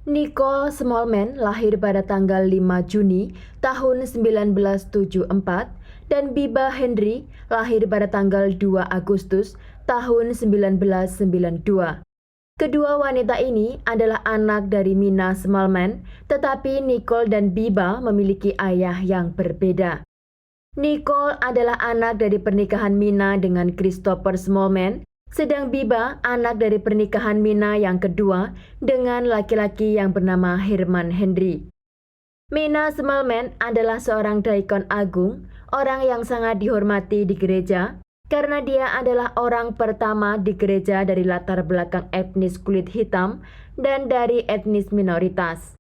Nicole Smallman lahir pada tanggal 5 Juni tahun 1974 dan Biba Henry lahir pada tanggal 2 Agustus tahun 1992. Kedua wanita ini adalah anak dari Mina Smallman, tetapi Nicole dan Biba memiliki ayah yang berbeda. Nicole adalah anak dari pernikahan Mina dengan Christopher Smallman, sedang Biba anak dari pernikahan Mina yang kedua dengan laki-laki yang bernama Herman Henry. Mina Smallman adalah seorang daikon agung, orang yang sangat dihormati di gereja, karena dia adalah orang pertama di gereja dari latar belakang etnis kulit hitam dan dari etnis minoritas.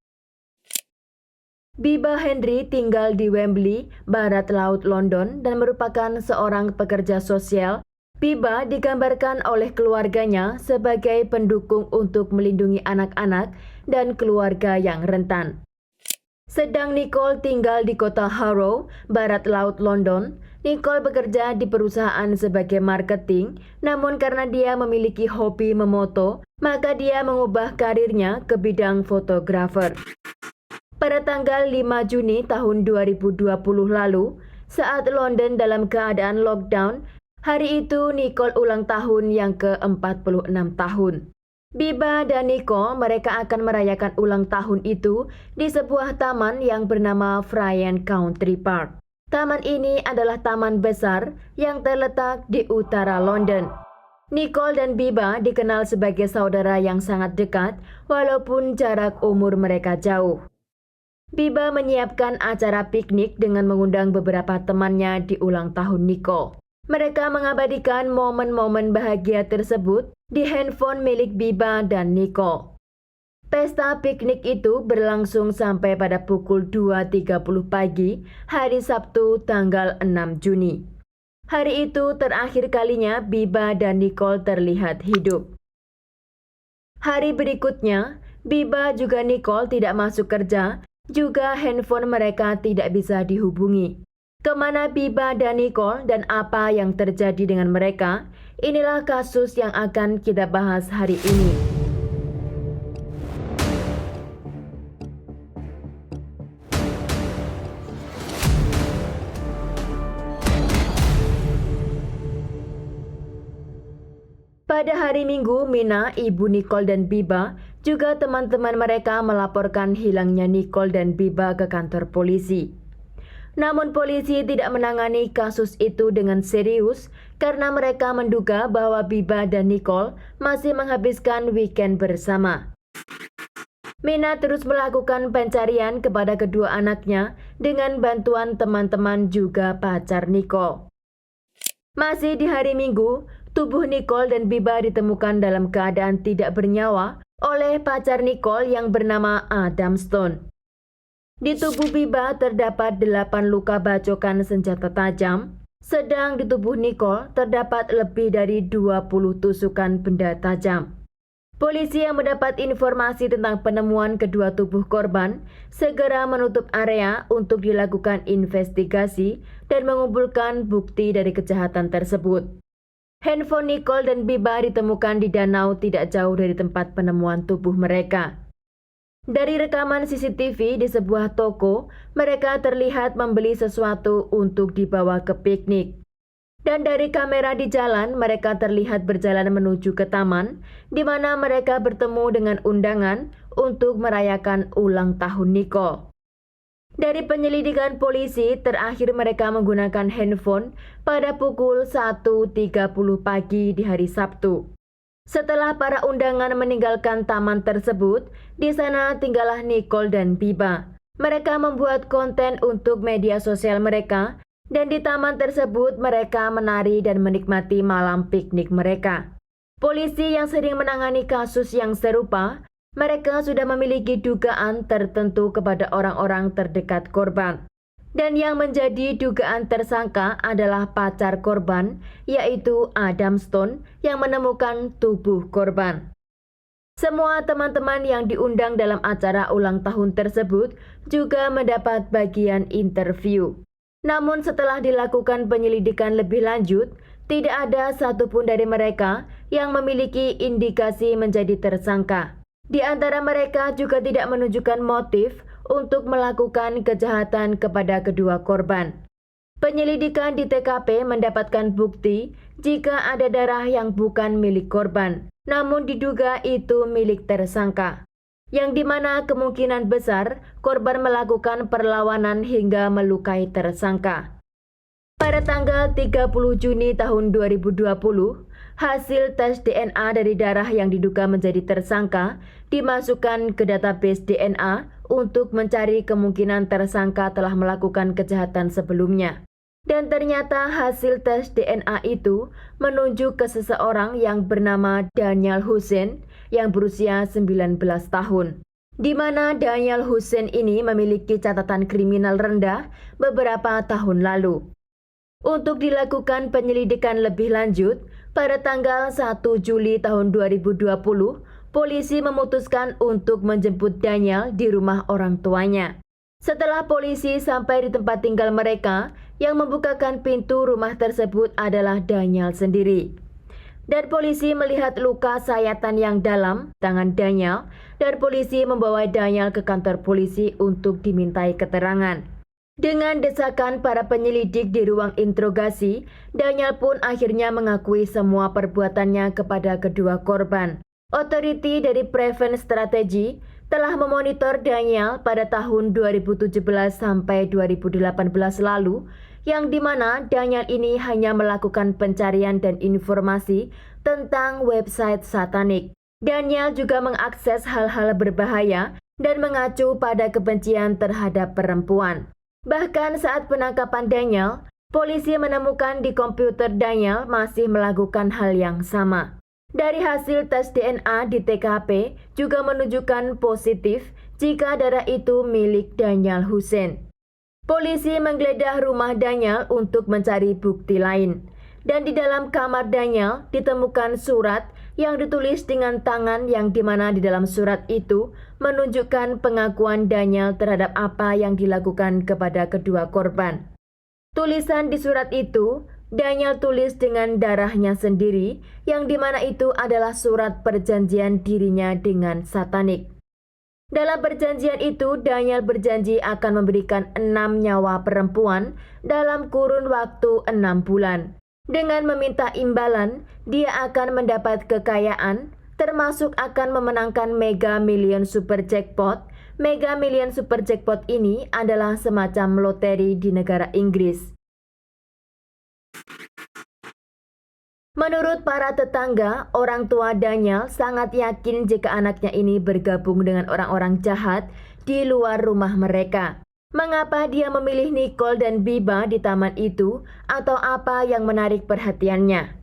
Biba Henry tinggal di Wembley, barat laut London dan merupakan seorang pekerja sosial. Biba digambarkan oleh keluarganya sebagai pendukung untuk melindungi anak-anak dan keluarga yang rentan. Sedang Nicole tinggal di kota Harrow, barat laut London. Nicole bekerja di perusahaan sebagai marketing, namun karena dia memiliki hobi memoto, maka dia mengubah karirnya ke bidang fotografer. Pada tanggal 5 Juni tahun 2020 lalu, saat London dalam keadaan lockdown, hari itu Nicole ulang tahun yang ke-46 tahun. Biba dan Nicole mereka akan merayakan ulang tahun itu di sebuah taman yang bernama Friend Country Park. Taman ini adalah taman besar yang terletak di utara London. Nicole dan Biba dikenal sebagai saudara yang sangat dekat walaupun jarak umur mereka jauh. Biba menyiapkan acara piknik dengan mengundang beberapa temannya di ulang tahun Nicole. Mereka mengabadikan momen-momen bahagia tersebut di handphone milik Biba dan Nicole. Pesta piknik itu berlangsung sampai pada pukul 2.30 pagi hari Sabtu tanggal 6 Juni. Hari itu terakhir kalinya Biba dan Nicole terlihat hidup. Hari berikutnya, Biba juga Nicole tidak masuk kerja, juga handphone mereka tidak bisa dihubungi. Kemana Biba dan Nicole dan apa yang terjadi dengan mereka, inilah kasus yang akan kita bahas hari ini. Pada hari Minggu, Mina, ibu Nicole dan Biba, juga teman-teman mereka melaporkan hilangnya Nicole dan Biba ke kantor polisi. Namun polisi tidak menangani kasus itu dengan serius karena mereka menduga bahwa Biba dan Nicole masih menghabiskan weekend bersama. Mina terus melakukan pencarian kepada kedua anaknya dengan bantuan teman-teman juga pacar Nicole. Masih di hari Minggu, tubuh Nicole dan Biba ditemukan dalam keadaan tidak bernyawa oleh pacar Nicole yang bernama Adam Stone. Di tubuh Biba terdapat 8 luka bacokan senjata tajam, sedang di tubuh Nicole terdapat lebih dari 20 tusukan benda tajam. Polisi yang mendapat informasi tentang penemuan kedua tubuh korban segera menutup area untuk dilakukan investigasi dan mengumpulkan bukti dari kejahatan tersebut. Handphone Nicole dan Biba ditemukan di danau tidak jauh dari tempat penemuan tubuh mereka. Dari rekaman CCTV di sebuah toko, mereka terlihat membeli sesuatu untuk dibawa ke piknik. Dan dari kamera di jalan, mereka terlihat berjalan menuju ke taman, di mana mereka bertemu dengan undangan untuk merayakan ulang tahun Nicole. Dari penyelidikan polisi, terakhir mereka menggunakan handphone pada pukul 1.30 pagi di hari Sabtu. Setelah para undangan meninggalkan taman tersebut, di sana tinggallah Nicole dan Biba. Mereka membuat konten untuk media sosial mereka, dan di taman tersebut mereka menari dan menikmati malam piknik mereka. Polisi yang sering menangani kasus yang serupa, mereka sudah memiliki dugaan tertentu kepada orang-orang terdekat korban. Dan yang menjadi dugaan tersangka adalah pacar korban, yaitu Adam Stone yang menemukan tubuh korban. Semua teman-teman yang diundang dalam acara ulang tahun tersebut juga mendapat bagian interview. Namun setelah dilakukan penyelidikan lebih lanjut, tidak ada satupun dari mereka yang memiliki indikasi menjadi tersangka. Di antara mereka juga tidak menunjukkan motif untuk melakukan kejahatan kepada kedua korban. Penyelidikan di TKP mendapatkan bukti jika ada darah yang bukan milik korban, namun diduga itu milik tersangka, yang dimana kemungkinan besar korban melakukan perlawanan hingga melukai tersangka. Pada tanggal 30 Juni tahun 2020, hasil tes DNA dari darah yang diduga menjadi tersangka dimasukkan ke database DNA untuk mencari kemungkinan tersangka telah melakukan kejahatan sebelumnya. Dan ternyata hasil tes DNA itu menunjuk ke seseorang yang bernama Daniel Hussein yang berusia 19 tahun. Di mana Daniel Hussein ini memiliki catatan kriminal rendah beberapa tahun lalu. Untuk dilakukan penyelidikan lebih lanjut, pada tanggal 1 Juli tahun 2020, polisi memutuskan untuk menjemput Daniel di rumah orang tuanya. Setelah polisi sampai di tempat tinggal mereka, yang membukakan pintu rumah tersebut adalah Daniel sendiri. Dan polisi melihat luka sayatan yang dalam tangan Daniel, dan polisi membawa Daniel ke kantor polisi untuk dimintai keterangan. Dengan desakan para penyelidik di ruang interogasi, Daniel pun akhirnya mengakui semua perbuatannya kepada kedua korban. Otoriti dari Prevent Strategy telah memonitor Daniel pada tahun 2017 sampai 2018 lalu, yang dimana Daniel ini hanya melakukan pencarian dan informasi tentang website satanik. Daniel juga mengakses hal-hal berbahaya dan mengacu pada kebencian terhadap perempuan. Bahkan saat penangkapan Daniel, polisi menemukan di komputer Daniel masih melakukan hal yang sama. Dari hasil tes DNA di TKP juga menunjukkan positif jika darah itu milik Daniel Hussein. Polisi menggeledah rumah Daniel untuk mencari bukti lain. Dan di dalam kamar Daniel ditemukan surat yang ditulis dengan tangan yang dimana di dalam surat itu menunjukkan pengakuan Daniel terhadap apa yang dilakukan kepada kedua korban. Tulisan di surat itu, Daniel tulis dengan darahnya sendiri, yang dimana itu adalah surat perjanjian dirinya dengan satanik. Dalam perjanjian itu, Daniel berjanji akan memberikan 6 nyawa perempuan dalam kurun waktu 6 bulan. Dengan meminta imbalan, dia akan mendapat kekayaan, termasuk akan memenangkan Mega Million Super Jackpot. Mega Million Super Jackpot ini adalah semacam loteri di negara Inggris. Menurut para tetangga, orang tua Daniel sangat yakin jika anaknya ini bergabung dengan orang-orang jahat di luar rumah mereka. Mengapa dia memilih Nicole dan Biba di taman itu, atau apa yang menarik perhatiannya?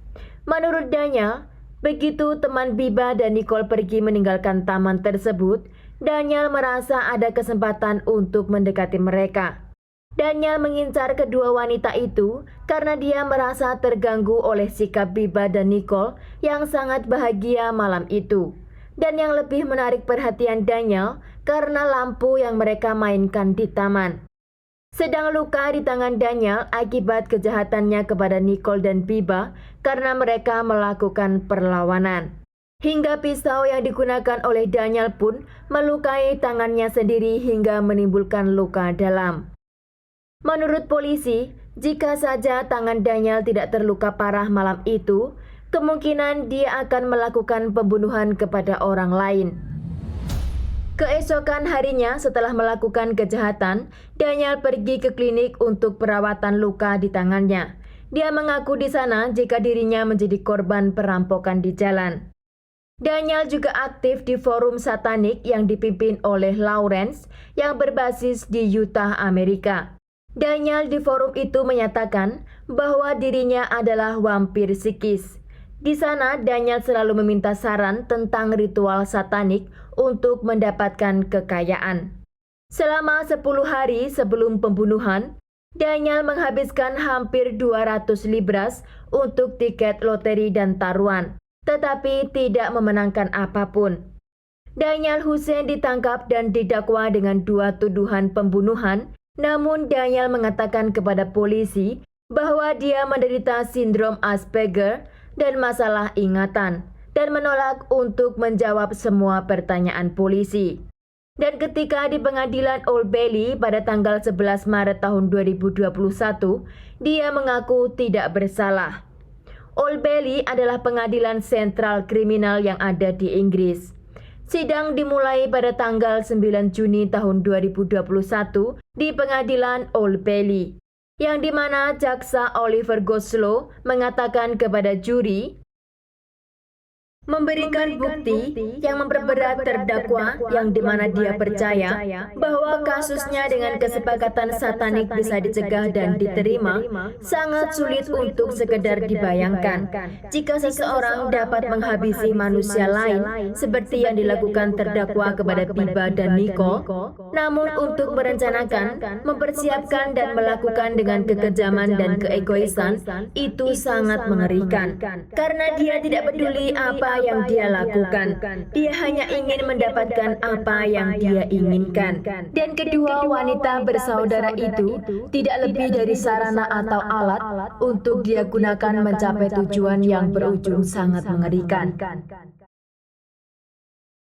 Menurut Daniel, begitu teman Biba dan Nicole pergi meninggalkan taman tersebut, Daniel merasa ada kesempatan untuk mendekati mereka. Daniel mengincar kedua wanita itu karena dia merasa terganggu oleh sikap Biba dan Nicole yang sangat bahagia malam itu. Dan yang lebih menarik perhatian Daniel karena lampu yang mereka mainkan di taman. Sedang luka di tangan Daniel akibat kejahatannya kepada Nicole dan Biba karena mereka melakukan perlawanan. Hingga pisau yang digunakan oleh Daniel pun melukai tangannya sendiri hingga menimbulkan luka dalam. Menurut polisi, jika saja tangan Daniel tidak terluka parah malam itu, kemungkinan dia akan melakukan pembunuhan kepada orang lain. Keesokan harinya setelah melakukan kejahatan, Daniel pergi ke klinik untuk perawatan luka di tangannya. Dia mengaku di sana jika dirinya menjadi korban perampokan di jalan. Daniel juga aktif di forum satanik yang dipimpin oleh Lawrence yang berbasis di Utah, Amerika. Daniel di forum itu menyatakan bahwa dirinya adalah wampir psikis. Di sana, Daniel selalu meminta saran tentang ritual satanik untuk mendapatkan kekayaan. Selama 10 hari sebelum pembunuhan, Daniel menghabiskan hampir 200 libras untuk tiket loteri dan taruhan, tetapi tidak memenangkan apapun. Daniel Hussein ditangkap dan didakwa dengan 2 tuduhan pembunuhan, namun Daniel mengatakan kepada polisi bahwa dia menderita sindrom Asperger dan masalah ingatan, dan menolak untuk menjawab semua pertanyaan polisi. Dan ketika di pengadilan Old Bailey pada tanggal 11 Maret tahun 2021, dia mengaku tidak bersalah. Old Bailey adalah pengadilan sentral kriminal yang ada di Inggris. Sidang dimulai pada tanggal 9 Juni tahun 2021 di pengadilan Old Bailey, yang dimana jaksa Oliver Goslow mengatakan kepada juri memberikan bukti yang memperberat terdakwa yang dimana dia percaya bahwa kasusnya dengan kesepakatan satanik bisa dicegah dan diterima sangat sulit untuk sekedar dibayangkan jika seseorang dapat menghabisi manusia lain seperti yang dilakukan terdakwa kepada Biba dan Nicole, namun untuk merencanakan, mempersiapkan dan melakukan dengan kekejaman dan keegoisan itu sangat mengerikan karena dia tidak peduli apa yang dia lakukan. Dia hanya ingin mendapatkan apa yang dia inginkan. Dan kedua wanita bersaudara itu tidak lebih dari sarana atau alat untuk dia gunakan mencapai tujuan yang berujung sangat mengerikan.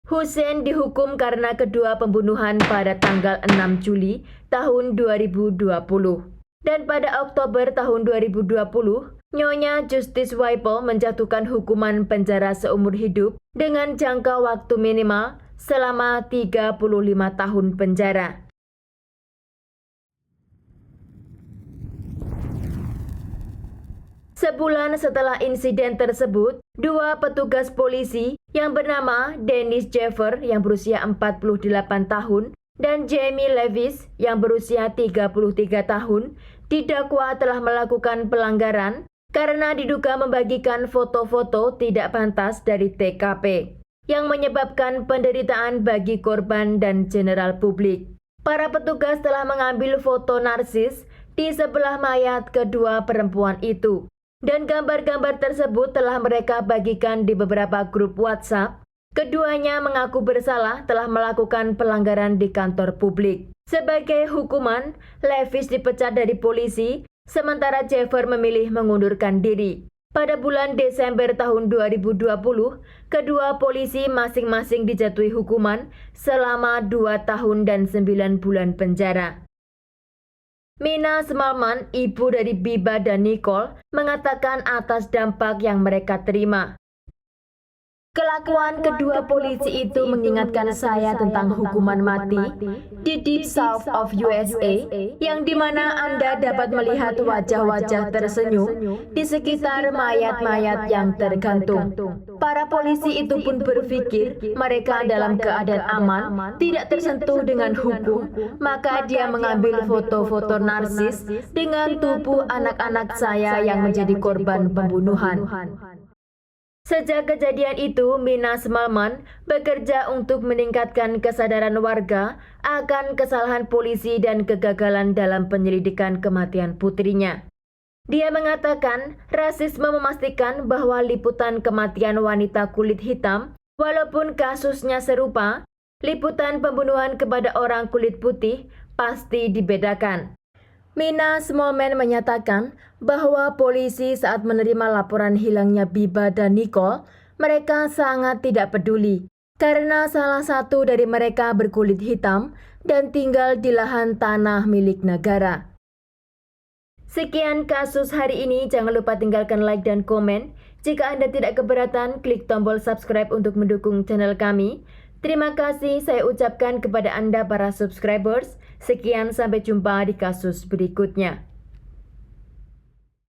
Hussein dihukum karena kedua pembunuhan pada tanggal 6 Juli tahun 2020. Dan pada Oktober tahun 2020, Nyonya Justice Whipple menjatuhkan hukuman penjara seumur hidup dengan jangka waktu minimal selama 35 tahun penjara. Sebulan setelah insiden tersebut, dua petugas polisi yang bernama Dennis Jeffer yang berusia 48 tahun dan Jamie Levis yang berusia 33 tahun didakwa telah melakukan pelanggaran karena diduga membagikan foto-foto tidak pantas dari TKP yang menyebabkan penderitaan bagi korban dan general publik. Para petugas telah mengambil foto narsis di sebelah mayat kedua perempuan itu dan gambar-gambar tersebut telah mereka bagikan di beberapa grup WhatsApp. Keduanya mengaku bersalah telah melakukan pelanggaran di kantor publik. Sebagai hukuman, Levis dipecat dari polisi, sementara Jeffer memilih mengundurkan diri. Pada bulan Desember tahun 2020, kedua polisi masing-masing dijatuhi hukuman selama 2 tahun dan 9 bulan penjara. Mina Smallman, ibu dari Biba dan Nicole, mengatakan atas dampak yang mereka terima. Kelakuan kedua polisi itu mengingatkan saya tentang hukuman mati di Deep South of USA, yang dimana Anda dapat melihat wajah-wajah tersenyum di sekitar mayat-mayat yang tergantung. Para polisi itu pun berpikir mereka dalam keadaan aman, tidak tersentuh dengan hukum, maka dia mengambil foto-foto narsis dengan tubuh anak-anak saya yang menjadi korban pembunuhan. Sejak kejadian itu, Mina Smallman bekerja untuk meningkatkan kesadaran warga akan kesalahan polisi dan kegagalan dalam penyelidikan kematian putrinya. Dia mengatakan rasisme memastikan bahwa liputan kematian wanita kulit hitam, walaupun kasusnya serupa, liputan pembunuhan kepada orang kulit putih pasti dibedakan. Mina Smallman menyatakan bahwa polisi saat menerima laporan hilangnya Biba dan Nicole, mereka sangat tidak peduli karena salah satu dari mereka berkulit hitam dan tinggal di lahan tanah milik negara. Sekian kasus hari ini, jangan lupa tinggalkan like dan komen. Jika Anda tidak keberatan, klik tombol subscribe untuk mendukung channel kami. Terima kasih saya ucapkan kepada Anda para subscribers. Sekian, sampai jumpa di kasus berikutnya.